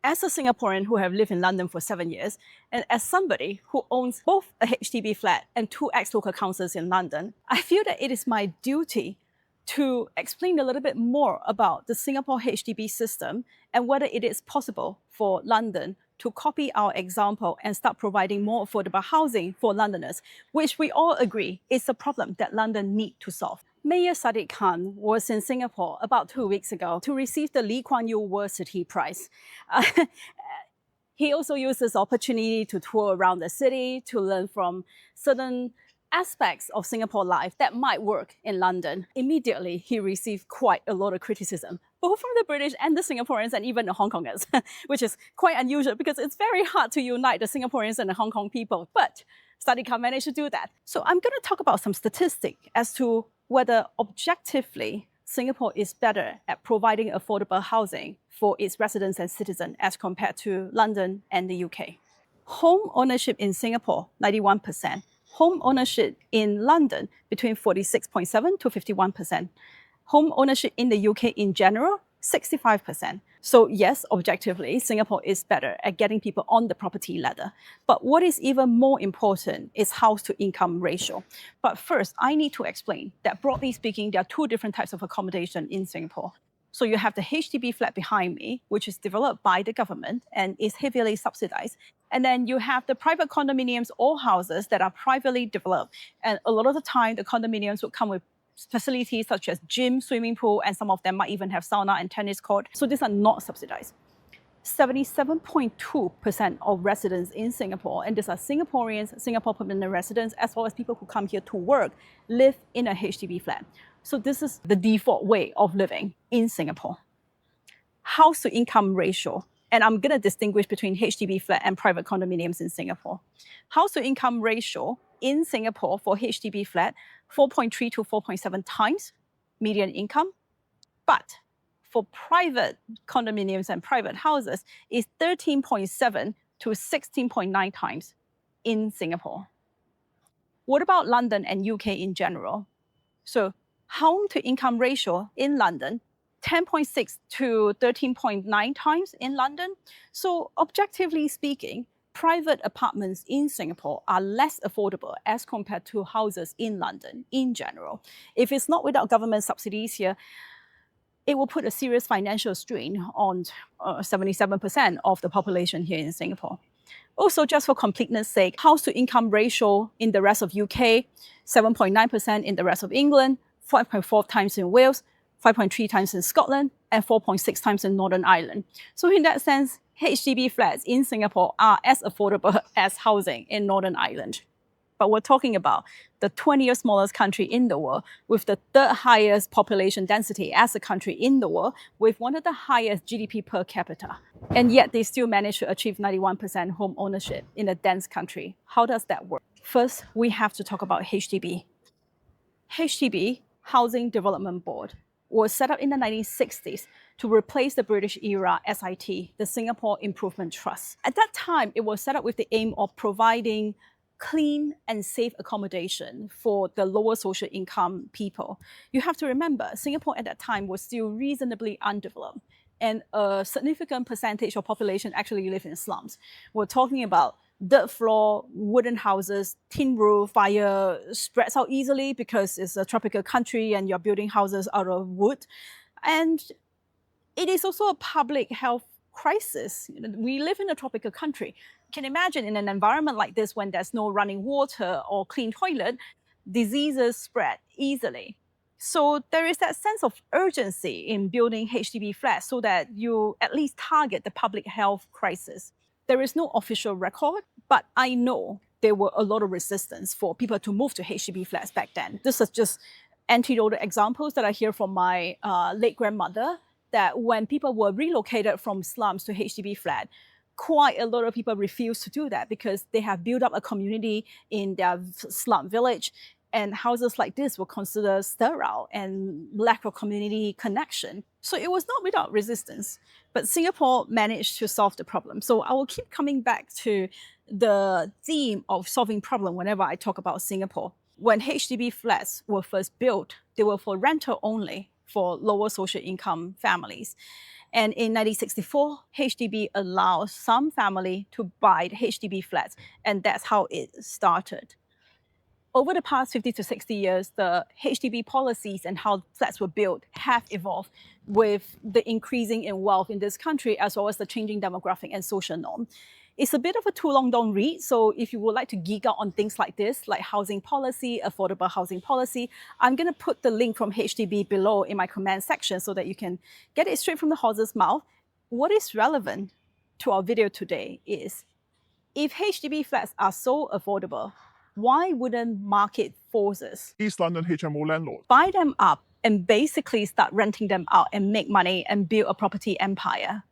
As a Singaporean who have lived in London for 7 years, and as somebody who owns both a HDB flat and two ex-local councils in London, I feel that it is my duty to explain a little bit more about the Singapore HDB system and whether it is possible for London to copy our example and start providing more affordable housing for Londoners, which we all agree is a problem that London needs to solve. Mayor Sadiq Khan was in Singapore about 2 weeks ago to receive the Lee Kuan Yew World City Prize. He also used this opportunity to tour around the city to learn from certain aspects of Singapore life that might work in London. Immediately, he received quite a lot of criticism, both from the British and the Singaporeans and even the Hong Kongers, which is quite unusual because it's very hard to unite the Singaporeans and the Hong Kong people. But Sadiq Khan managed to do that. So I'm going to talk about some statistics as to whether objectively Singapore is better at providing affordable housing for its residents and citizens as compared to London and the UK. Home ownership in Singapore, 91%. Home ownership in London, between 46.7 to 51%. Home ownership in the UK in general, 65%. So yes, objectively, Singapore is better at getting people on the property ladder. But what is even more important is house to income ratio. But first, I need to explain that broadly speaking, there are two different types of accommodation in Singapore. So you have the HDB flat behind me, which is developed by the government and is heavily subsidized. And then you have the private condominiums or houses that are privately developed. And a lot of the time, the condominiums would come with facilities such as gym, swimming pool, and some of them might even have sauna and tennis court. So these are not subsidized. 77.2% of residents in Singapore, and these are Singaporeans, Singapore permanent residents, as well as people who come here to work, live in a HDB flat. So this is the default way of living in Singapore. House to income ratio, and I'm going to distinguish between HDB flat and private condominiums in Singapore. House to income ratio in Singapore for HDB flat, 4.3 to 4.7 times median income. But for private condominiums and private houses, is 13.7 to 16.9 times in Singapore. What about London and UK in general? So home to income ratio in London, 10.6 to 13.9 times in London. So objectively speaking, private apartments in Singapore are less affordable as compared to houses in London in general. If it's not without government subsidies here, it will put a serious financial strain on 77% of the population here in Singapore. Also, just for completeness sake, house to income ratio in the rest of UK, 7.9% in the rest of England, 5.4 times in Wales, 5.3 times in Scotland, and 4.6 times in Northern Ireland. So in that sense, HDB flats in Singapore are as affordable as housing in Northern Ireland. But we're talking about the 20th smallest country in the world with the third highest population density as a country in the world with one of the highest GDP per capita. And yet they still manage to achieve 91% home ownership in a dense country. How does that work? First, we have to talk about HDB. HDB, Housing Development Board, was set up in the 1960s to replace the British era SIT, the Singapore Improvement Trust. At that time, it was set up with the aim of providing clean and safe accommodation for the lower social income people. You have to remember, Singapore at that time was still reasonably undeveloped, and a significant percentage of population actually live in slums. We're talking about dirt floor, wooden houses, tin roof, fire spreads out easily because it's a tropical country and you're building houses out of wood. And it is also a public health crisis. We live in a tropical country. You can imagine in an environment like this when there's no running water or clean toilet, diseases spread easily. So there is that sense of urgency in building HDB flats so that you at least target the public health crisis. There is no official record, but I know there were a lot of resistance for people to move to HDB flats back then. This is just anecdotal examples that I hear from my late grandmother, that when people were relocated from slums to HDB flat, quite a lot of people refused to do that because they have built up a community in their slum village, and houses like this were considered sterile and lack of community connection. So it was not without resistance, but Singapore managed to solve the problem. So I will keep coming back to the theme of solving problem whenever I talk about Singapore. When HDB flats were first built, they were for rental only for lower social income families. And in 1964, HDB allows some family to buy the HDB flats, and that's how it started. Over the past 50 to 60 years, the HDB policies and how flats were built have evolved with the increasing in wealth in this country, as well as the changing demographic and social norm. It's a bit of a too long don't read, so if you would like to geek out on things like this, like housing policy, affordable housing policy, I'm going to put the link from HDB below in my comment section so that you can get it straight from the horse's mouth. What is relevant to our video today is, if HDB flats are so affordable, why wouldn't market forces East London HMO landlord buy them up and basically start renting them out and make money and build a property empire?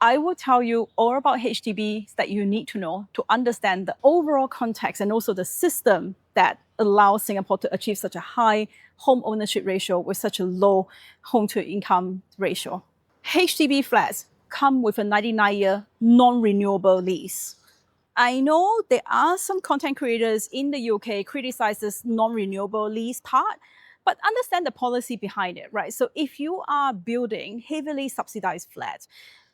I will tell you all about HDBs that you need to know to understand the overall context and also the system that allows Singapore to achieve such a high home ownership ratio with such a low home to income ratio. HDB flats come with a 99-year non-renewable lease. I know there are some content creators in the UK criticize this non-renewable lease part, but understand the policy behind it, right? So if you are building heavily subsidized flats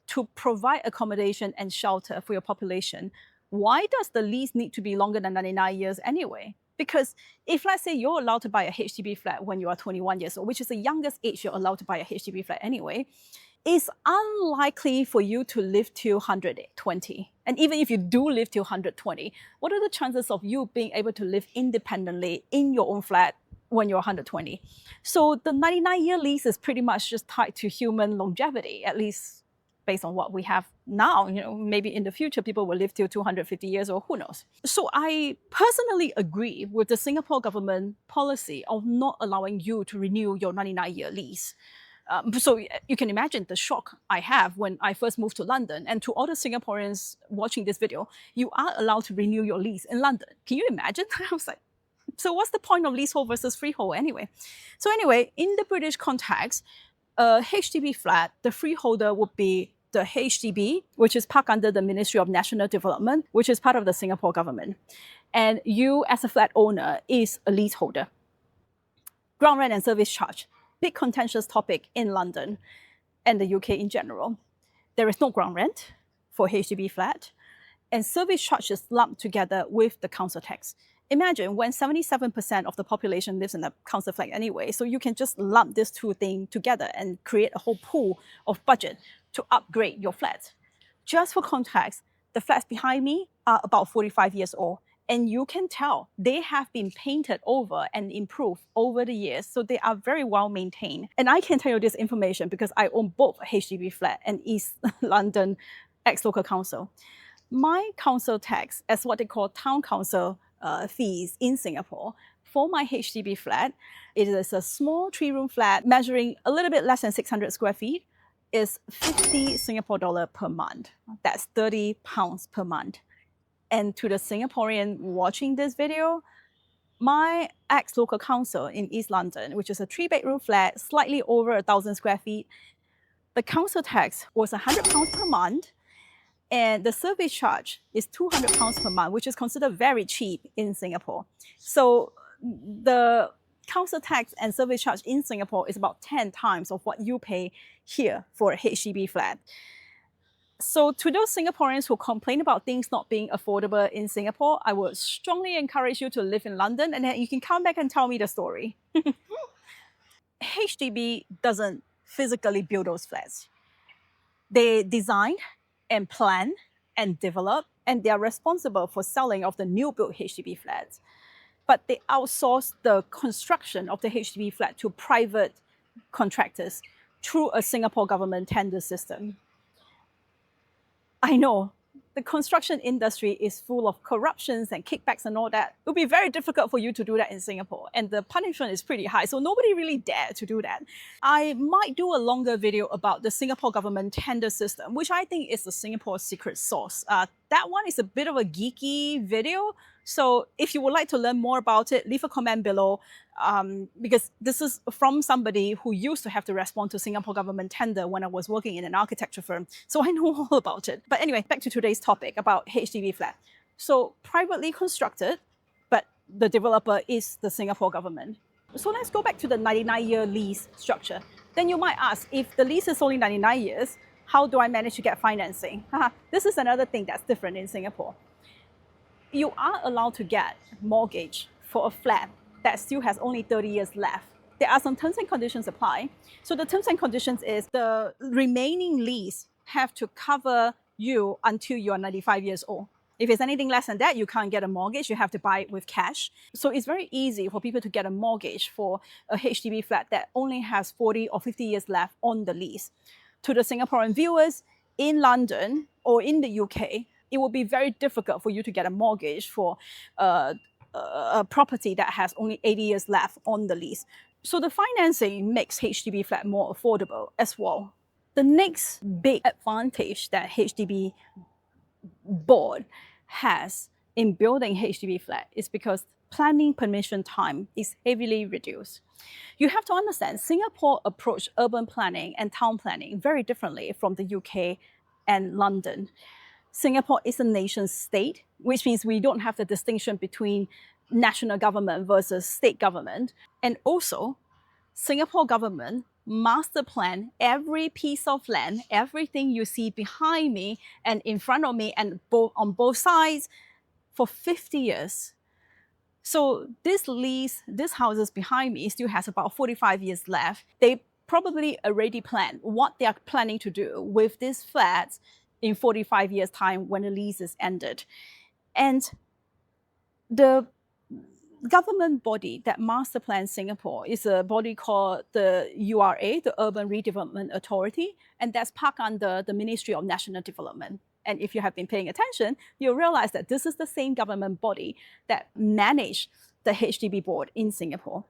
to provide accommodation and shelter for your population, why does the lease need to be longer than 99 years anyway? Because if, let's say, you're allowed to buy a HDB flat when you are 21 years old, which is the youngest age you're allowed to buy a HDB flat anyway, it's unlikely for you to live till 120. And even if you do live till 120, what are the chances of you being able to live independently in your own flat when you're 120? So the 99-year lease is pretty much just tied to human longevity, at least based on what we have now. Maybe in the future, people will live till 250 years or who knows. So I personally agree with the Singapore government policy of not allowing you to renew your 99-year lease. So you can imagine the shock I have when I first moved to London. And to all the Singaporeans watching this video, you are allowed to renew your lease in London. Can you imagine? I was like, so what's the point of leasehold versus freehold anyway? So anyway, in the British context, a HDB flat, the freeholder would be the HDB, which is parked under the Ministry of National Development, which is part of the Singapore government. And you as a flat owner is a leaseholder. Ground rent and service charge, big contentious topic in London and the UK in general. There is no ground rent for HDB flat, and service charge is lumped together with the council tax. Imagine when 77% of the population lives in a council flat anyway, so you can just lump these two things together and create a whole pool of budget to upgrade your flat. Just for context, the flats behind me are about 45 years old, and you can tell they have been painted over and improved over the years, so they are very well maintained. And I can tell you this information because I own both a HDB flat and East London ex-local council. My council tax, as what they call town council fees in Singapore, for my HDB flat, it is a small 3-room flat measuring a little bit less than 600 square feet, is 50 Singapore dollar per month. That's 30 pounds per month. And to the Singaporean watching this video, my ex-local council in East London, which is a 3-bedroom flat, slightly over 1,000 square feet, the council tax was 100 pounds per month, and the service charge is 200 pounds per month, which is considered very cheap in Singapore. So the council tax and service charge in Singapore is about 10 times of what you pay here for a HDB flat. So to those Singaporeans who complain about things not being affordable in Singapore, I would strongly encourage you to live in London, and then you can come back and tell me the story. HDB doesn't physically build those flats. They design and plan and develop, and they are responsible for selling of the new built HDB flats. But they outsource the construction of the HDB flat to private contractors through a Singapore government tender system. I know the construction industry is full of corruptions and kickbacks and all that. It would be very difficult for you to do that in Singapore, and the punishment is pretty high, so nobody really dared to do that. I might do a longer video about the Singapore government tender system, which I think is the Singapore secret sauce. That one is a bit of a geeky video, so if you would like to learn more about it, leave a comment below, because this is from somebody who used to have to respond to Singapore government tender when I was working in an architecture firm, so I know all about it. But anyway, back to today's topic about HDB flat. So privately constructed, but the developer is the Singapore government. So let's go back to the 99-year lease structure. Then you might ask, if the lease is only 99 years, how do I manage to get financing? This is another thing that's different in Singapore. You are allowed to get mortgage for a flat that still has only 30 years left. There are some terms and conditions apply. So the terms and conditions is the remaining lease have to cover you until you are 95 years old. If it's anything less than that, you can't get a mortgage. You have to buy it with cash. So it's very easy for people to get a mortgage for a HDB flat that only has 40 or 50 years left on the lease. To the Singaporean viewers, in London or in the UK, it will be very difficult for you to get a mortgage for a property that has only 80 years left on the lease. So the financing makes HDB flat more affordable as well. The next big advantage that HDB board has in building HDB flat is because planning permission time is heavily reduced. You have to understand, Singapore approached urban planning and town planning very differently from the UK and London. Singapore is a nation state, which means we don't have the distinction between national government versus state government. And also, Singapore government master plan every piece of land, everything you see behind me and in front of me and on both sides for 50 years. So this lease, these houses behind me still has about 45 years left. They probably already planned what they are planning to do with these flats in 45 years' time when the lease is ended. And the government body that master plans Singapore is a body called the URA, the Urban Redevelopment Authority, and that's parked under the Ministry of National Development. And if you have been paying attention, you'll realize that this is the same government body that manage the HDB board in Singapore.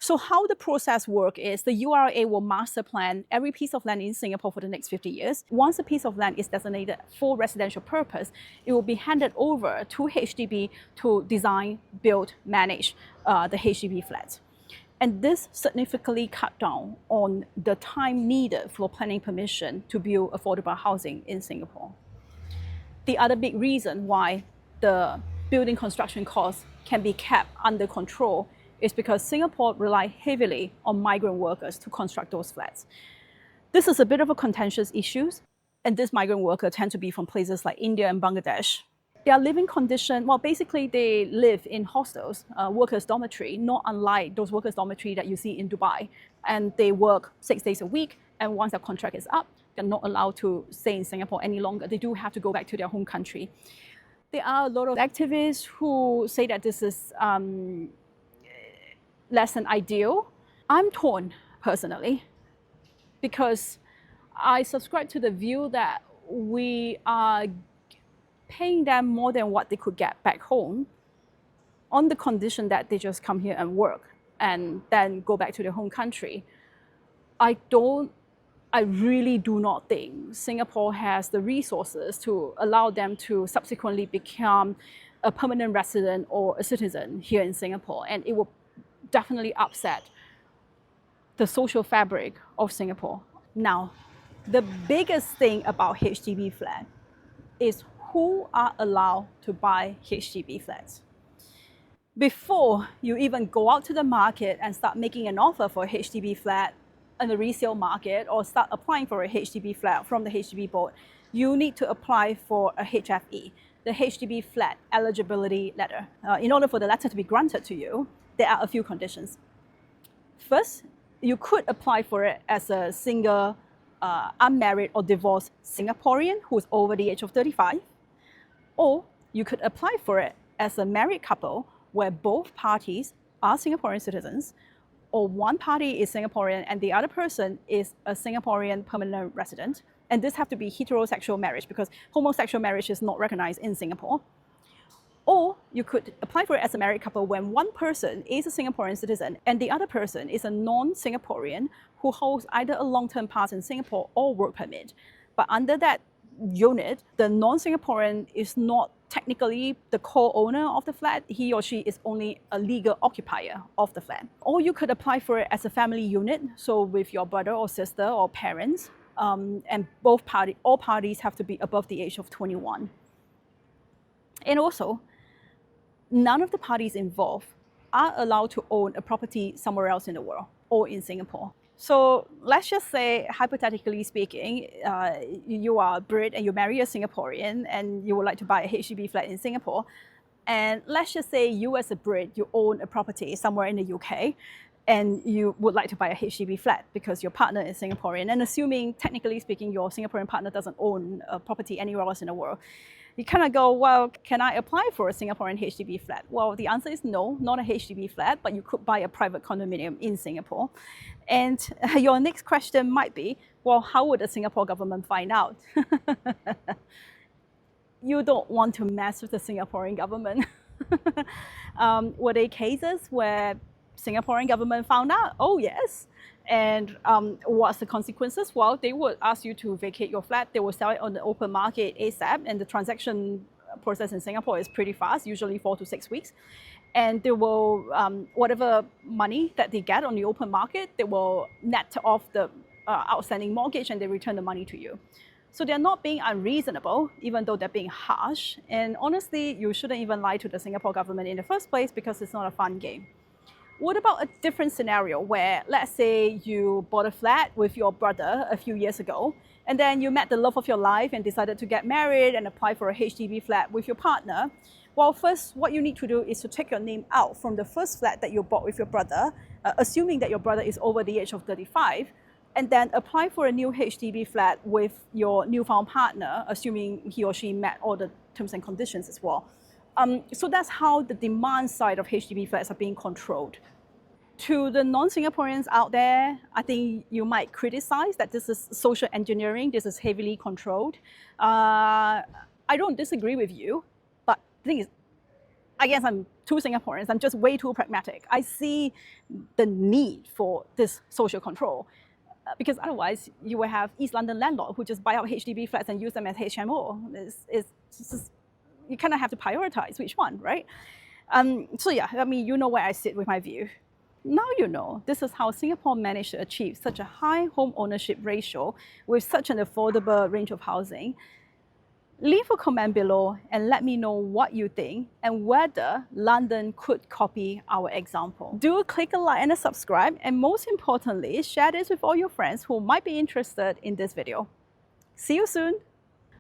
So how the process works is the URA will master plan every piece of land in Singapore for the next 50 years. Once a piece of land is designated for residential purpose, it will be handed over to HDB to design, build, manage the HDB flats. And this significantly cut down on the time needed for planning permission to build affordable housing in Singapore. The other big reason why the building construction costs can be kept under control is because Singapore relies heavily on migrant workers to construct those flats. This is a bit of a contentious issue, and these migrant workers tend to be from places like India and Bangladesh. Their living condition, well, basically they live in hostels, workers' dormitory, not unlike those workers' dormitory that you see in Dubai. And they work 6 days a week, and once their contract is up, they're not allowed to stay in Singapore any longer. They do have to go back to their home country. There are a lot of activists who say that this is less than ideal. I'm torn personally because I subscribe to the view that we are paying them more than what they could get back home on the condition that they just come here and work and then go back to their home country. I really do not think Singapore has the resources to allow them to subsequently become a permanent resident or a citizen here in Singapore, and it will definitely upset the social fabric of Singapore. Now, the biggest thing about HDB flat is who are allowed to buy HDB flats. Before you even go out to the market and start making an offer for a HDB flat in the resale market or start applying for a HDB flat from the HDB board, you need to apply for a HFE, the HDB flat eligibility letter. In order for the letter to be granted to you, there are a few conditions. First, you could apply for it as a single, unmarried or divorced Singaporean who's over the age of 35, or you could apply for it as a married couple where both parties are Singaporean citizens, or one party is Singaporean and the other person is a Singaporean permanent resident. And this have to be heterosexual marriage because homosexual marriage is not recognized in Singapore. Or you could apply for it as a married couple when one person is a Singaporean citizen and the other person is a non-Singaporean who holds either a long-term pass in Singapore or work permit. But under that unit, the non-Singaporean is not technically the co-owner of the flat. He or she is only a legal occupier of the flat. Or you could apply for it as a family unit, so with your brother or sister or parents, and all parties have to be above the age of 21. And also, none of the parties involved are allowed to own a property somewhere else in the world or in Singapore. So let's just say, hypothetically speaking, you are a Brit and you marry a Singaporean and you would like to buy a HDB flat in Singapore. And let's just say you as a Brit, you own a property somewhere in the UK and you would like to buy a HDB flat because your partner is Singaporean. And assuming, technically speaking, your Singaporean partner doesn't own a property anywhere else in the world, you kind of go, well, can I apply for a Singaporean HDB flat? Well, the answer is no, not a HDB flat, but you could buy a private condominium in Singapore. And your next question might be, well, how would the Singapore government find out? You don't want to mess with the Singaporean government. Were there cases where Singaporean government found out? Oh, yes. And what's the consequences? Well, they would ask you to vacate your flat. They will sell it on the open market ASAP. And the transaction process in Singapore is pretty fast, usually 4 to 6 weeks. And they will, whatever money that they get on the open market, they will net off the outstanding mortgage and they return the money to you. So they're not being unreasonable, even though they're being harsh. And honestly, you shouldn't even lie to the Singapore government in the first place because it's not a fun game. What about a different scenario where, let's say you bought a flat with your brother a few years ago, and then you met the love of your life and decided to get married and apply for a HDB flat with your partner? Well, first, what you need to do is to take your name out from the first flat that you bought with your brother, assuming that your brother is over the age of 35, and then apply for a new HDB flat with your newfound partner, assuming he or she met all the terms and conditions as well. So that's how the demand side of HDB flats are being controlled. To the non-Singaporeans out there, I think you might criticize that this is social engineering, this is heavily controlled. I don't disagree with you, but the thing is, I guess I'm too Singaporeans, I'm just way too pragmatic. I see the need for this social control. Because otherwise, you will have East London landlords who just buy out HDB flats and use them as HMO. It's just, you kind of have to prioritize which one, right? So yeah, I mean, you know where I sit with my view. Now you know, this is how Singapore managed to achieve such a high home ownership ratio with such an affordable range of housing. Leave a comment below and let me know what you think and whether London could copy our example. Do click a like and a subscribe, and most importantly, share this with all your friends who might be interested in this video. See you soon!